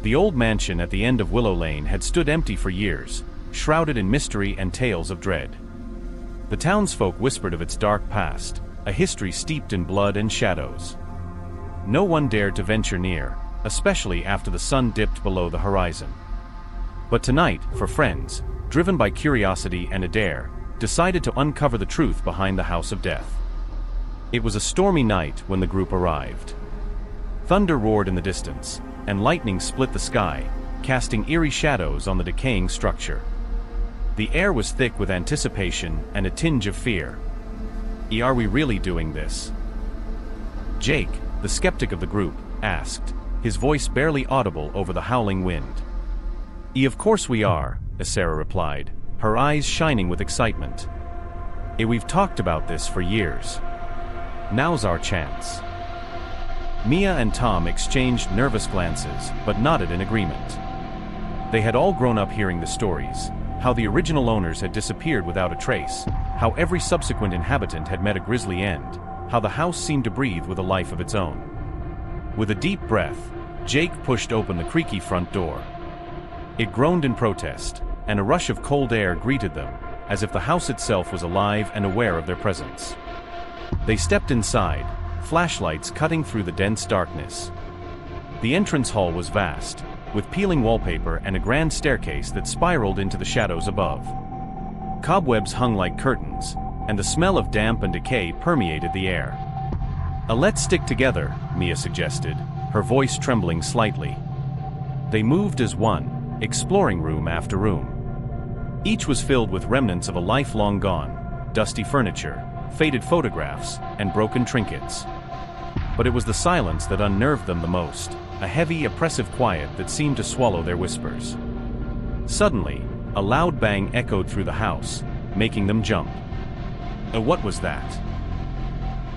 The old mansion at the end of Willow Lane had stood empty for years, shrouded in mystery and tales of dread. The townsfolk whispered of its dark past, a history steeped in blood and shadows. No one dared to venture near, especially after the sun dipped below the horizon. But tonight, four friends, driven by curiosity and a dare, decided to uncover the truth behind the House of Death. It was a stormy night when the group arrived. Thunder roared in the distance, and lightning split the sky, casting eerie shadows on the decaying structure. The air was thick with anticipation and a tinge of fear. Are we really doing this? Jake, the skeptic of the group, asked, his voice barely audible over the howling wind. Of course we are, Sarah replied, her eyes shining with excitement. We've talked about this for years. Now's our chance. Mia and Tom exchanged nervous glances, but nodded in agreement. They had all grown up hearing the stories, how the original owners had disappeared without a trace, how every subsequent inhabitant had met a grisly end, how the house seemed to breathe with a life of its own. With a deep breath, Jake pushed open the creaky front door. It groaned in protest, and a rush of cold air greeted them, as if the house itself was alive and aware of their presence. They stepped inside, flashlights cutting through the dense darkness. The entrance hall was vast, with peeling wallpaper and a grand staircase that spiraled into the shadows above. Cobwebs hung like curtains, and the smell of damp and decay permeated the air. Let's stick together, Mia suggested, her voice trembling slightly. They moved as one, exploring room after room. Each was filled with remnants of a life long gone, dusty furniture, faded photographs, and broken trinkets. But it was the silence that unnerved them the most, a heavy, oppressive quiet that seemed to swallow their whispers. Suddenly, a loud bang echoed through the house, making them jump. What was that?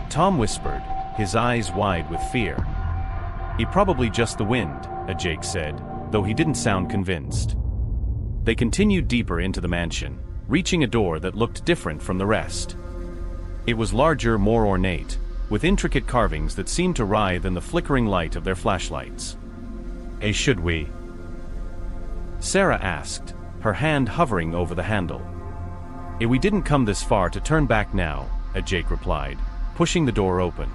Tom whispered, his eyes wide with fear. Probably just the wind, Jake said, though he didn't sound convinced. They continued deeper into the mansion, reaching a door that looked different from the rest. It was larger, more ornate, with intricate carvings that seemed to writhe in the flickering light of their flashlights. Should we? Sarah asked, her hand hovering over the handle. We didn't come this far to turn back now, Jake replied, pushing the door open.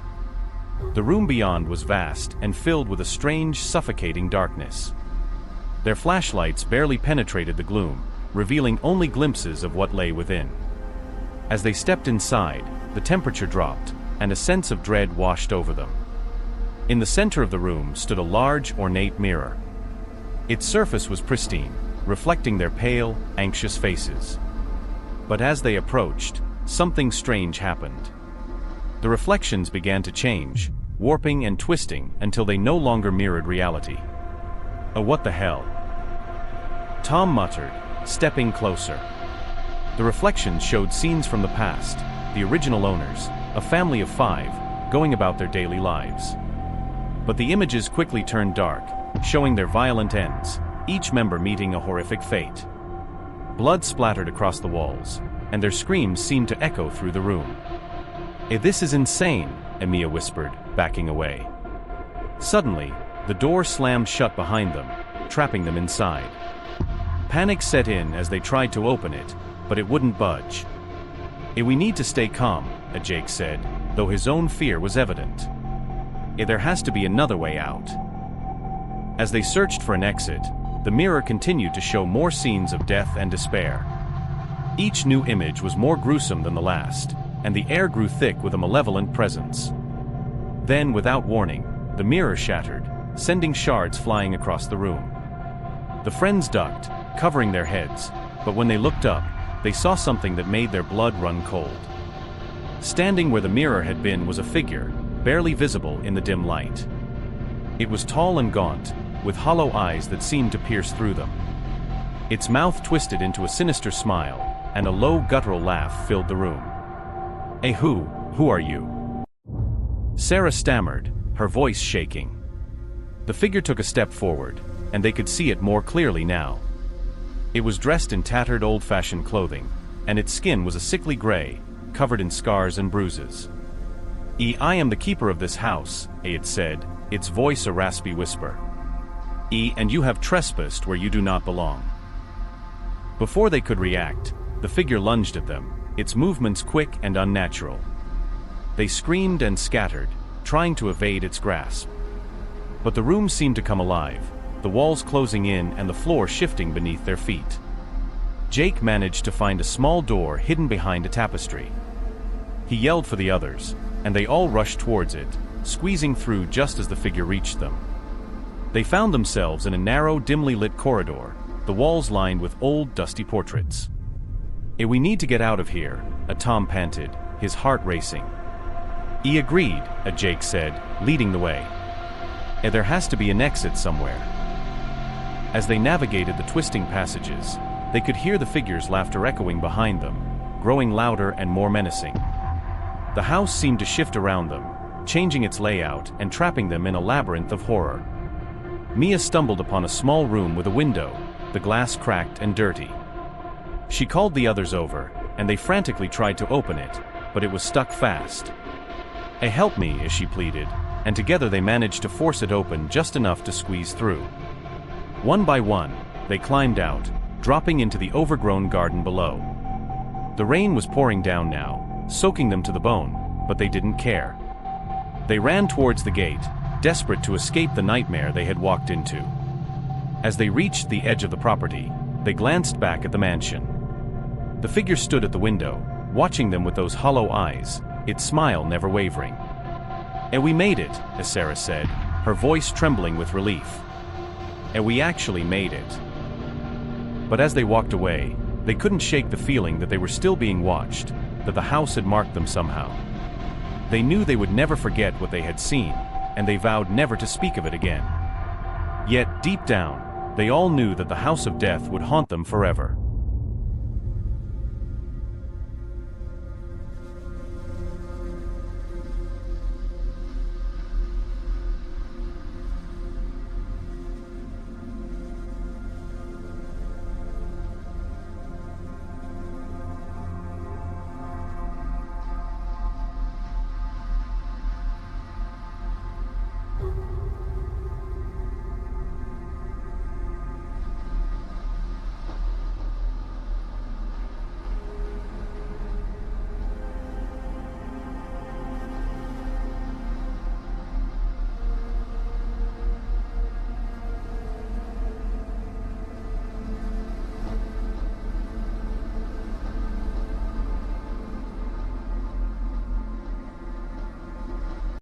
The room beyond was vast and filled with a strange, suffocating darkness. Their flashlights barely penetrated the gloom, revealing only glimpses of what lay within. As they stepped inside, the temperature dropped, and a sense of dread washed over them. In the center of the room stood a large, ornate mirror. Its surface was pristine, reflecting their pale, anxious faces. But as they approached, something strange happened. The reflections began to change, warping and twisting until they no longer mirrored reality. What the hell? Tom muttered, stepping closer. The reflections showed scenes from the past, the original owners, a family of 5, going about their daily lives. But the images quickly turned dark, showing their violent ends, each member meeting a horrific fate. Blood splattered across the walls, and their screams seemed to echo through the room. This is insane, Mia whispered, backing away. Suddenly, the door slammed shut behind them, trapping them inside. Panic set in as they tried to open it, but it wouldn't budge. We need to stay calm, Jake said, though his own fear was evident. There has to be another way out. As they searched for an exit, the mirror continued to show more scenes of death and despair. Each new image was more gruesome than the last, and the air grew thick with a malevolent presence. Then, without warning, the mirror shattered, sending shards flying across the room. The friends ducked, covering their heads, but when they looked up, they saw something that made their blood run cold. Standing where the mirror had been was a figure, barely visible in the dim light. It was tall and gaunt, with hollow eyes that seemed to pierce through them. Its mouth twisted into a sinister smile, and a low guttural laugh filled the room. Who are you? Sarah stammered, her voice shaking. The figure took a step forward, and they could see it more clearly now. It was dressed in tattered old-fashioned clothing, and its skin was a sickly gray, covered in scars and bruises. I am the keeper of this house, it said, its voice a raspy whisper. And you have trespassed where you do not belong." Before they could react, the figure lunged at them, its movements quick and unnatural. They screamed and scattered, trying to evade its grasp. But the room seemed to come alive, the walls closing in and the floor shifting beneath their feet. Jake managed to find a small door hidden behind a tapestry. He yelled for the others, and they all rushed towards it, squeezing through just as the figure reached them. They found themselves in a narrow, dimly lit corridor, the walls lined with old, dusty portraits. "We need to get out of here," a Tom panted, his heart racing. "He agreed," a Jake said, leading the way. "There has to be an exit somewhere." As they navigated the twisting passages, they could hear the figure's laughter echoing behind them, growing louder and more menacing. The house seemed to shift around them, changing its layout and trapping them in a labyrinth of horror. Mia stumbled upon a small room with a window, the glass cracked and dirty. She called the others over, and they frantically tried to open it, but it was stuck fast. "Help me," as she pleaded, and together they managed to force it open just enough to squeeze through. One by one, they climbed out, dropping into the overgrown garden below. The rain was pouring down now, soaking them to the bone, but they didn't care. They ran towards the gate, desperate to escape the nightmare they had walked into. As they reached the edge of the property, they glanced back at the mansion. The figure stood at the window, watching them with those hollow eyes, its smile never wavering. "We made it," as Sarah said, her voice trembling with relief. "We actually made it." But as they walked away, they couldn't shake the feeling that they were still being watched, that the house had marked them somehow. They knew they would never forget what they had seen, and they vowed never to speak of it again. Yet, deep down, they all knew that the house of death would haunt them forever.